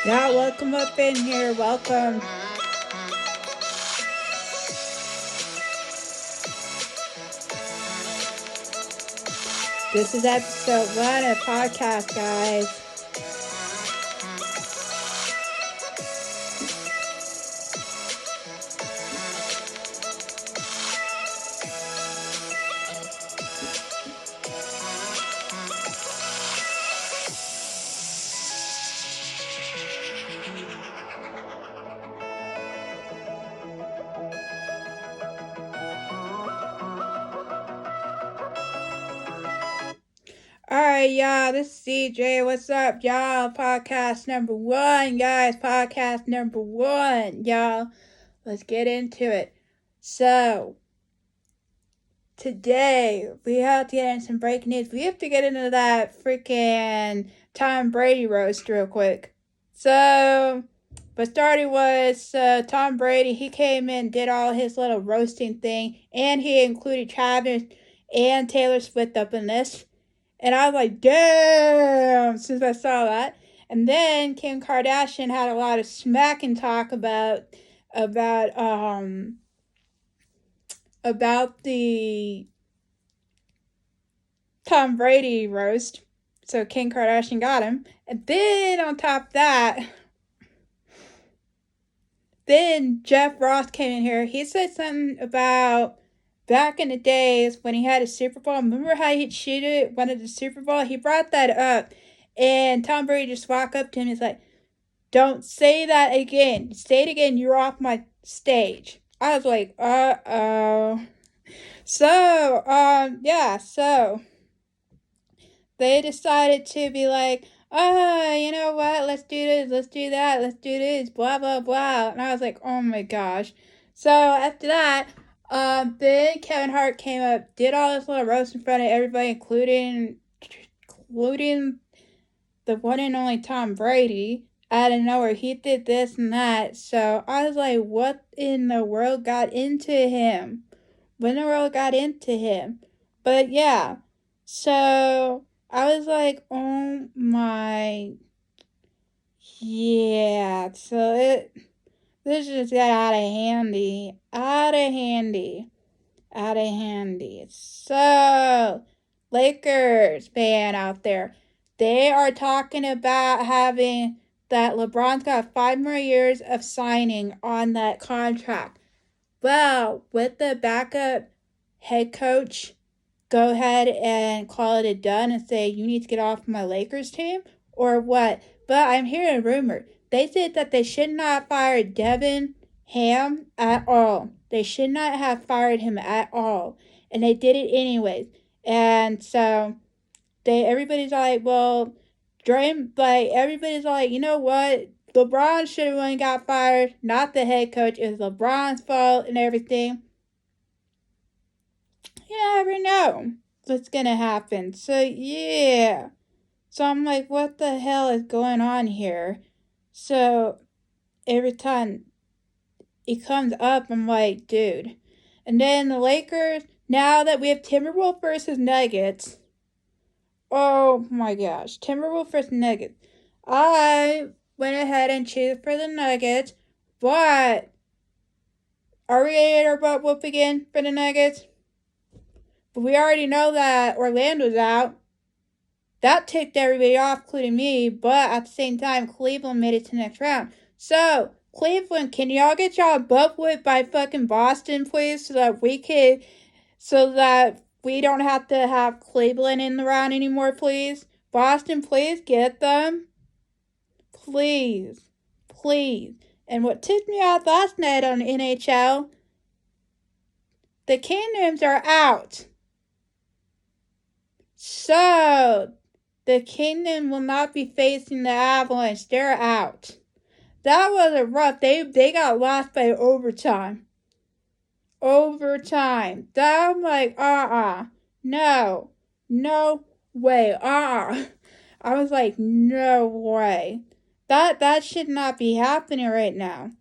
Yeah, welcome up in here. Welcome. This is episode 1 of podcast, guys. Alright, y'all, this is CJ. What's up, y'all? Podcast number 1, guys. Podcast number 1, y'all. Let's get into it. So, today, we have to get into some breaking news. We have to get into that freaking Tom Brady roast real quick. So, but starting was Tom Brady. He came in, did all his little roasting thing, and he included Travis and Taylor Swift up in this. And I was like, damn, since I saw that. And then Kim Kardashian had a lot of smack and talk about the Tom Brady roast. So Kim Kardashian got him. And then on top of that, then Jeff Ross came in here. He said something about back in the days when he had a Super Bowl. Remember how he cheated one of the Super Bowl? He brought that up. And Tom Brady just walked up to him and he's like, don't say that again. Say it again, you're off my stage. I was like, uh-oh. So they decided to be like, oh, you know what, let's do this, let's do that, let's do this, blah, blah, blah. And I was like, oh my gosh. So after that, then Kevin Hart came up, did all this little roast in front of everybody, including the one and only Tom Brady. Out of nowhere, he did this and that. So I was like, what in the world got into him? When the world got into him? But yeah, so I was like, oh my, yeah. So this just got out of handy. So Lakers fan out there, they are talking about having that LeBron's got 5 more years of signing on that contract. Well, with the backup head coach, go ahead and call it a done and say you need to get off my Lakers team or what? But I'm hearing a rumor. They said that they should not fire Devin Ham at all. They should not have fired him at all. And they did it anyways. And so everybody's like, well, everybody's like, you know what? LeBron should have only got fired, not the head coach. It was LeBron's fault and everything. You never know what's gonna happen. So yeah. So I'm like, what the hell is going on here? So every time it comes up, I'm like, dude. And then the Lakers, now that we have Timberwolves versus Nuggets, oh my gosh, Timberwolves versus Nuggets. I went ahead and cheered for the Nuggets, but are we gonna get our butt whooped again for the Nuggets? But we already know that Orlando's out. That ticked everybody off, including me, but at the same time, Cleveland made it to the next round. So, Cleveland, can y'all get y'all butt whipped by fucking Boston, please, so that we don't have to have Cleveland in the round anymore, please? Boston, please get them. Please. Please. And what tipped me off last night on NHL, the Kingdoms are out. So, the Kingdom will not be facing the Avalanche. They're out. That was a rough. They got lost by overtime. Overtime. That I'm like, no, no way, I was like, no way. That should not be happening right now.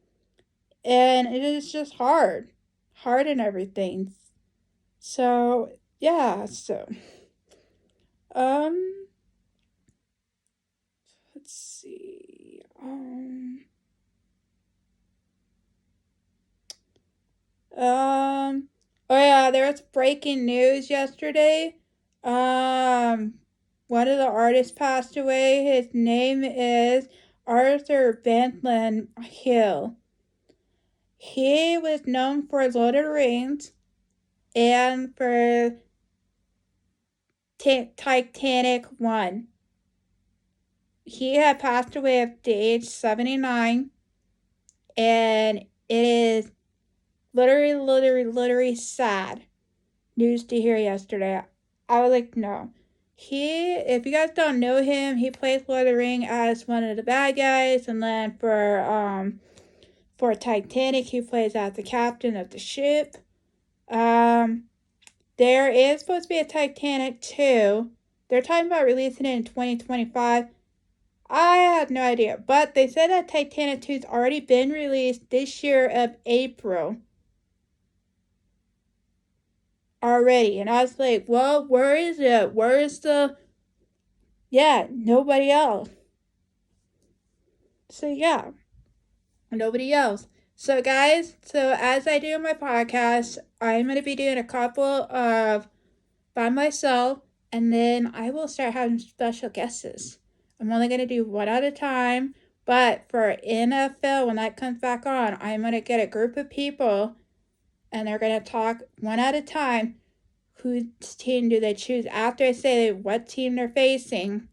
And it is just hard and everything. So yeah. So um. Let's see. Oh yeah, there was breaking news yesterday. One of the artists passed away. His name is Arthur Bentley Hill. He was known for Lord of the Rings and for Titanic 1. He had passed away at the age 79, and it is literally sad news to hear yesterday. I was like, no. If you guys don't know him, he plays Lord of the Ring as one of the bad guys, and then for Titanic, he plays as the captain of the ship. There is supposed to be a Titanic 2. They're talking about releasing it in 2025. I have no idea, but they said that Titanic 2's already been released this year of April. Already. And I was like, well, where is it? Where is the. Yeah, nobody else. So, yeah, nobody else. So, guys, as I do my podcast, I'm going to be doing a couple of by myself, and then I will start having special guests. I'm only going to do one at a time, but for NFL, when that comes back on, I'm going to get a group of people, and they're going to talk one at a time. Whose team do they choose? After I say what team they're facing,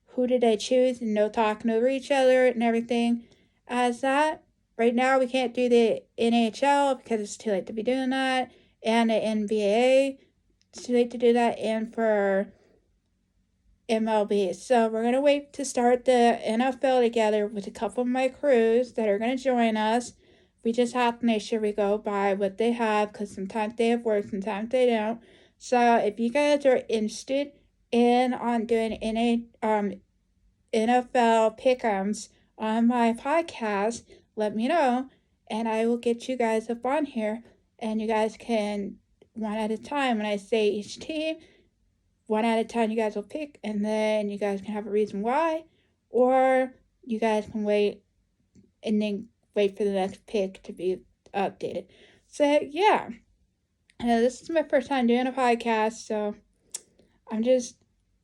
who did they choose? And no talking over each other and everything. As that, right now we can't do the NHL because it's too late to be doing that. And the NBA, it's too late to do that. And for MLB. So we're going to wait to start the NFL together with a couple of my crews that are going to join us. We just have to make sure we go by what they have because sometimes they have work, sometimes they don't. So if you guys are interested in on doing NFL pick'ems on my podcast, let me know and I will get you guys up on here and you guys can one at a time. When I say each team, one at a time you guys will pick and then you guys can have a reason why, or you guys can wait and then wait for the next pick to be updated. So yeah, this is my first time doing a podcast, so I'm just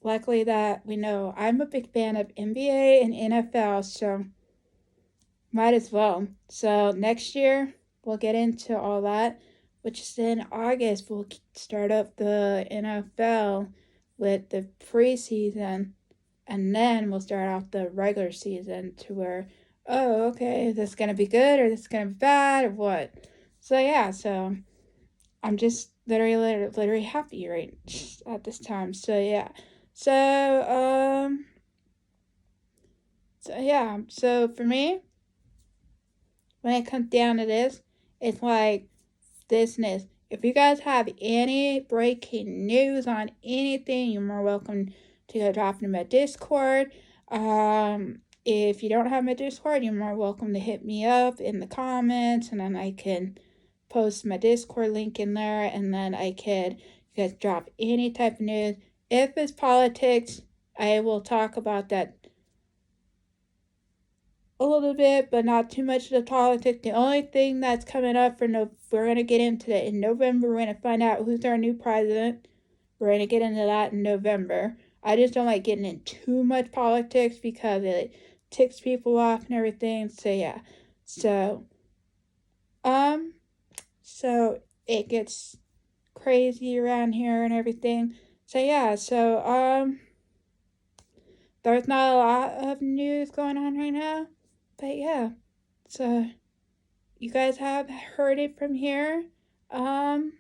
luckily that we know I'm a big fan of NBA and NFL, so might as well. So next year we'll get into all that, which is in August. We'll start up the NFL with the preseason, and then we'll start off the regular season to where, oh, okay, is this gonna be good or is this gonna be bad or what? So yeah, so I'm just literally happy right at this time. So yeah, so so yeah, so for me, when it comes down to this, it's like this and this. If you guys have any breaking news on anything, you're more welcome to go drop in my Discord. If you don't have my Discord, you're more welcome to hit me up in the comments, and then I can post my Discord link in there, and then you guys drop any type of news. If it's politics, I will talk about that a little bit, but not too much of the politics. The only thing that's coming up we're going to get into that in November. We're going to find out who's our new president. We're going to get into that in November. I just don't like getting in too much politics because it ticks people off and everything. So yeah. So it gets crazy around here and everything. So yeah, there's not a lot of news going on right now. But yeah, so you guys have heard it from here. EJ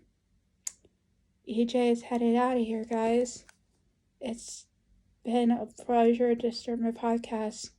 is headed out of here, guys. It's been a pleasure to start my podcast.